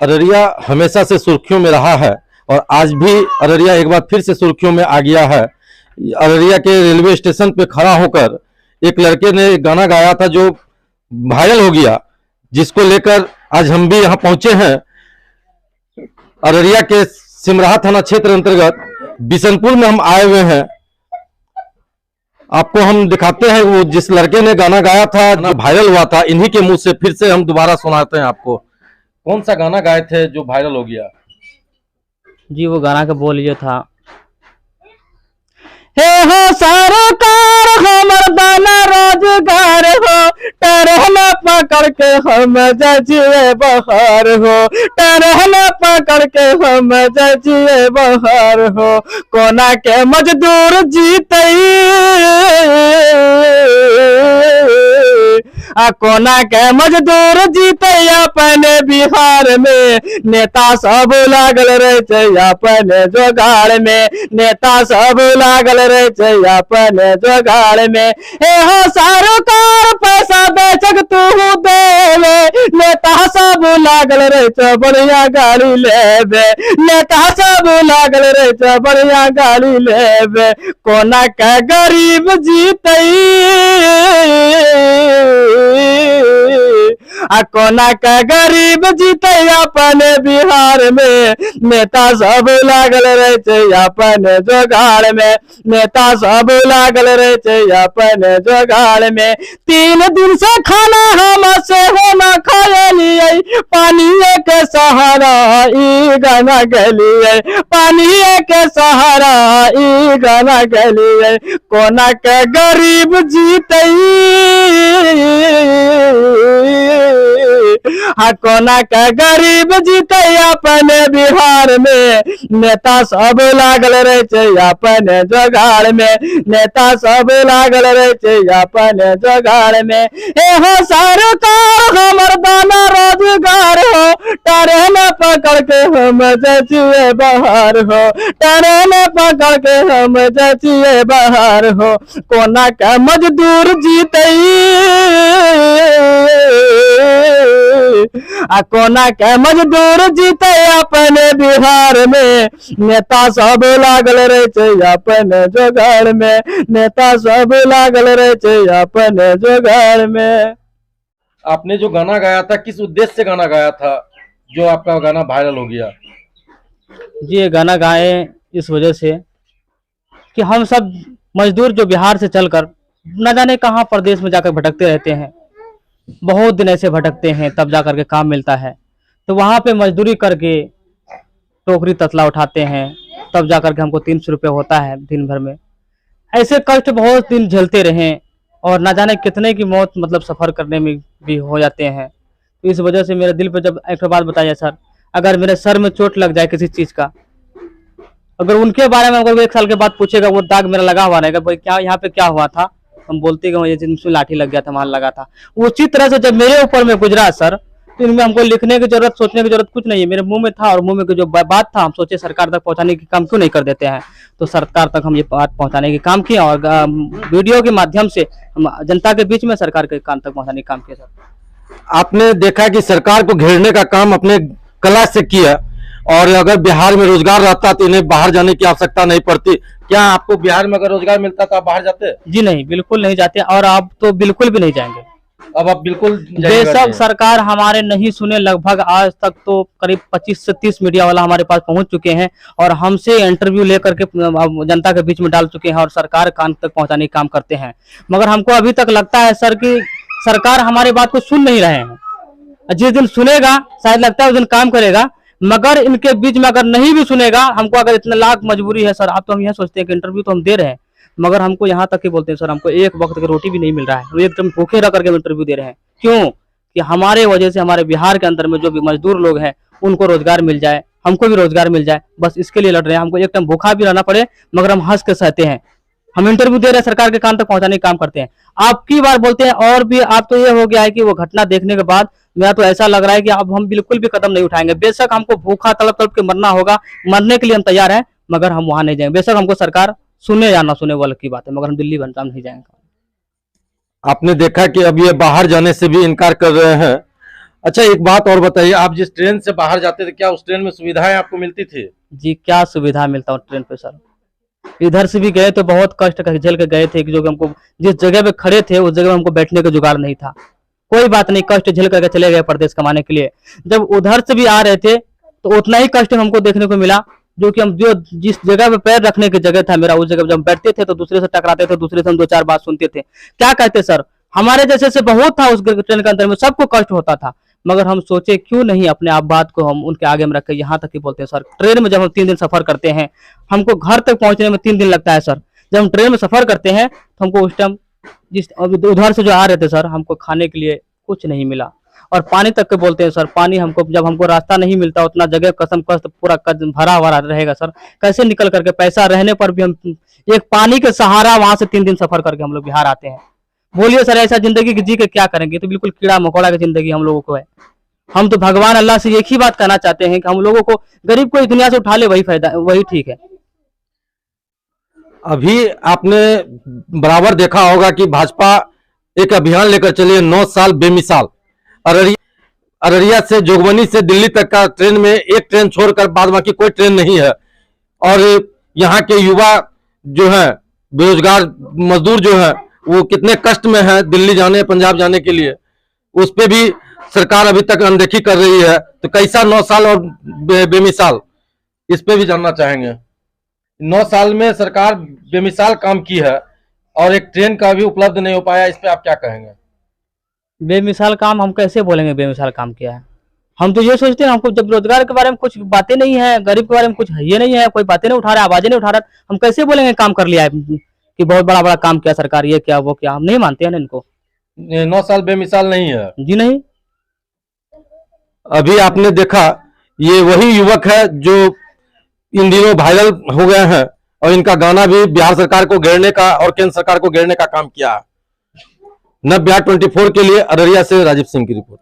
अररिया हमेशा से सुर्खियों में रहा है और आज भी अररिया एक बार फिर से सुर्खियों में आ गया है। अररिया के रेलवे स्टेशन पे खड़ा होकर एक लड़के ने गाना गाया था जो वायरल हो गया, जिसको लेकर आज हम भी यहाँ पहुंचे हैं। अररिया के सिमराहा थाना क्षेत्र अंतर्गत बिशनपुर में हम आए हुए हैं। आपको हम दिखाते हैं वो जिस लड़के ने गाना गाया था, वायरल हुआ था, इन्हीं के मुंह से फिर से हम दोबारा सुनाते हैं आपको। कौन सा गाना गाए थे जो वायरल हो गया? जी वो गाना का बोल ये था, हे हो सरकार हमर दाना रोजगार हो, टरहना पकड़ के हम जजिए बहार हो, टरहना पकड़ के हम जजिए बहार हो, कोना के मजदूर जीतई कोना के मजदूर जीते अपने बिहार में, नेता सब लागल रहे अपने जोगाड़ में, नेता सब लागल रहे अपने जोगाड़ में। हे हो सरकार पैसा बेचक तू देवे, नेता सब लागल रहे बढ़िया गाड़ी लेवे, नेता सब लागल रहे बढ़िया गाड़ी लेवे, कोना के गरीब जीतई कोना का गरीब जीते अपने बिहार में, नेता सब लागल रहे अपने जोगाड़ में, नेता सब लागल रहे अपने जोगाड़ में। 3 दिन से खाना हम से होना खाए, पानी के सहारा ई गाना गलिए, पानी के सहारा ई गाना गलिए, कोना के गरीब जीते कोना का गरीब जीते अपने बिहार में, नेता सब लागल रहे अपने जोगाड़ में, नेता सब लागल रहे अपने जोगाड़ में। हे हो सरकार हमर दाना रोजगार हो, ट्रेन पकड़ के हम जचिए बाहर हो, ट्रेन पकड़ के हम जचिए बाहर हो, कोना का मजदूर जीते कोना के मजदूर जीते अपने बिहार में, नेता सब लागल रहे अपने जोगाड़ में, नेता सब लागल रहे अपने जोगाड़ में। आपने जो गाना गाया था किस उद्देश्य से गाना गाया था जो आपका गाना वायरल हो गया? जी ये गाना गाए इस वजह से कि हम सब मजदूर जो बिहार से चलकर न जाने कहाँ प्रदेश में जाकर भटकते रहते हैं, बहुत दिन ऐसे भटकते हैं, तब जा करके काम मिलता है, तो वहाँ पे मजदूरी करके टोकरी तसला उठाते हैं, तब जा करके हमको 300 रुपये होता है दिन भर में। ऐसे कष्ट बहुत दिन झेलते रहें और ना जाने कितने की मौत मतलब सफ़र करने में भी हो जाते हैं। तो इस वजह से मेरे दिल पे जब एक बात बताया सर, अगर मेरे सर में चोट लग जाए किसी चीज़ का, अगर उनके बारे में अगर 1 साल के बाद पूछेगा वो दाग मेरा लगा हुआ रहेगा, भाई क्या यहाँ पे क्या हुआ था, हम बोलते कि जिनसे लाठी लग गया था वहां लगा था। उसी तरह से जब मेरे ऊपर में गुजरा सर, तो इनमें हमको लिखने की जरूरत सोचने की जरूरत कुछ नहीं है, मेरे मुंह में था और मुंह में जो बात था हम सोचे सरकार तक पहुंचाने की काम क्यों नहीं कर देते हैं, तो सरकार तक हम ये बात पहुंचाने की काम किया और वीडियो के माध्यम से हम जनता के बीच में सरकार के कान तक पहुंचाने का काम किया सर। आपने देखा कि सरकार को घेरने का काम अपने कला से किया, और अगर बिहार में रोजगार रहता तो इन्हें बाहर जाने की आवश्यकता नहीं पड़ती। क्या आपको बिहार में अगर रोजगार मिलता तो आप बाहर जाते? जी नहीं, बिल्कुल नहीं जाते, और आप तो बिल्कुल भी नहीं जाएंगे। अब आप बिल्कुल बेशक सरकार हमारे नहीं सुने, लगभग आज तक तो करीब 25 से 30 मीडिया वाला हमारे पास पहुंच चुके हैं और हमसे इंटरव्यू लेकर के जनता के बीच में डाल चुके हैं और सरकार कान तक पहुंचाने का काम करते हैं, मगर हमको अभी तक लगता है सर कि सरकार हमारी बात को सुन नहीं रहे हैं। जिस दिन सुनेगा शायद लगता है उस दिन काम करेगा, मगर इनके बीच में अगर नहीं भी सुनेगा, हमको अगर इतना लाख मजबूरी है सर, आप तो हम यह सोचते हैं कि इंटरव्यू तो हम दे रहे हैं, मगर हमको यहाँ तक ही बोलते हैं सर हमको एक वक्त की रोटी भी नहीं मिल रहा है, वो एकदम भूखे रह करके इंटरव्यू दे रहे हैं। क्यों? कि हमारे वजह से हमारे बिहार के अंदर में जो भी मजदूर लोग हैं उनको रोजगार मिल जाए, हमको भी रोजगार मिल जाए, बस इसके लिए लड़ रहे हैं। हमको एक टाइम भूखा भी रहना पड़े मगर हम हंस के सहते हैं। हम इंटरव्यू दे रहे हैं, सरकार के कान तक पहुंचाने का काम करते हैं। आपकी बार बोलते हैं और भी आप तो ये हो गया है कि वो घटना देखने के बाद मेरा तो ऐसा लग रहा है कि अब हम बिल्कुल भी कदम नहीं उठाएंगे। बेशक हमको भूखा तड़प तड़प के मरना होगा, मरने के लिए हम तैयार हैं, मगर हम वहां नहीं जाएंगे। बेशक हमको सरकार सुने या ना सुने वो अलग की बात है, मगर हम दिल्ली बनता नहीं जाएंगे। आपने देखा कि अब ये बाहर जाने से भी इनकार कर रहे हैं। अच्छा, एक बात और बताइए, आप जिस ट्रेन से बाहर जाते थे, क्या उस ट्रेन में सुविधाएं आपको मिलती थी? जी क्या सुविधा मिलता है ट्रेन पे सर। इधर से भी गए तो बहुत कष्ट झेल के गए थे कि जो कि हमको जिस जगह पे खड़े थे उस जगह में हमको बैठने का जुगाड़ नहीं था। कोई बात नहीं, कष्ट झेल करके चले गए परदेश कमाने के लिए। जब उधर से भी आ रहे थे तो उतना ही कष्ट हमको देखने को मिला, जो कि हम जो जिस जगह पे पैर रखने की जगह था मेरा, उस जगह जब बैठते थे तो दूसरे से टकराते थे, दूसरे से हम दो चार बात सुनते थे। क्या कहते सर, हमारे जैसे से बहुत था उस ट्रेन के अंदर में, सबको कष्ट होता था। मगर हम सोचे क्यों नहीं अपने आप बात को हम उनके आगे में रखें। यहाँ तक कि बोलते हैं सर, ट्रेन में जब हम 3 दिन सफर करते हैं, हमको घर तक पहुंचने में 3 दिन लगता है सर। जब हम ट्रेन में सफर करते हैं तो हमको उस टाइम जिस उधर से जो आ रहे थे सर, हमको खाने के लिए कुछ नहीं मिला। और पानी तक के बोलते हैं सर, पानी हमको जब हमको रास्ता नहीं मिलता उतना जगह कसम कष्ट पूरा भरा भरा रहेगा सर, कैसे निकल करके पैसा रहने पर भी हम एक पानी के सहारा वहां से 3 दिन सफर करके हम लोग बिहार आते हैं। बोलिए सर, ऐसा जिंदगी जी के क्या करेंगे? तो बिल्कुल कीड़ा मकोड़ा की जिंदगी हम लोगों को है। हम तो भगवान अल्लाह से एक ही बात कहना चाहते हैं कि हम लोगों को, गरीब को इस दुनिया से उठा ले, वही फायदा, वही ठीक है। अभी आपने बराबर देखा होगा कि भाजपा एक अभियान लेकर चली है, 9 साल बेमिसाल। अररिया से जोगबनी से दिल्ली तक का ट्रेन में एक ट्रेन छोड़कर बाद बाकी कोई ट्रेन नहीं है। और यहाँ के युवा जो है, बेरोजगार मजदूर जो है, वो कितने कष्ट में है दिल्ली जाने पंजाब जाने के लिए, उस पे भी सरकार अभी तक अनदेखी कर रही है। तो कैसा 9 साल और बेमिसाल, इस पे भी जानना चाहेंगे। 9 साल में सरकार बेमिसाल काम की है और एक ट्रेन का भी उपलब्ध नहीं हो पाया, इस पे आप क्या कहेंगे? बेमिसाल काम हम कैसे बोलेंगे बेमिसाल काम किया है? हम तो ये सोचते हैं, हमको जब रोजगार के बारे में कुछ बातें नहीं है, गरीब के बारे में कुछ ये नहीं है, कोई बातें नहीं उठा रहा, आवाजें नहीं उठा रहा, हम कैसे बोलेंगे काम कर लिया है कि बहुत बड़ा बड़ा काम किया सरकार, ये क्या वो क्या? हम नहीं मानते हैं ना इनको। 9 साल बेमिसाल नहीं है जी नहीं। अभी आपने देखा, ये वही युवक है जो इन दिनों वायरल हो गए हैं और इनका गाना भी बिहार सरकार को घेरने का और केंद्र सरकार को घेरने का काम किया है। नव बिहार 24 के लिए अररिया से राजीव सिंह की रिपोर्ट।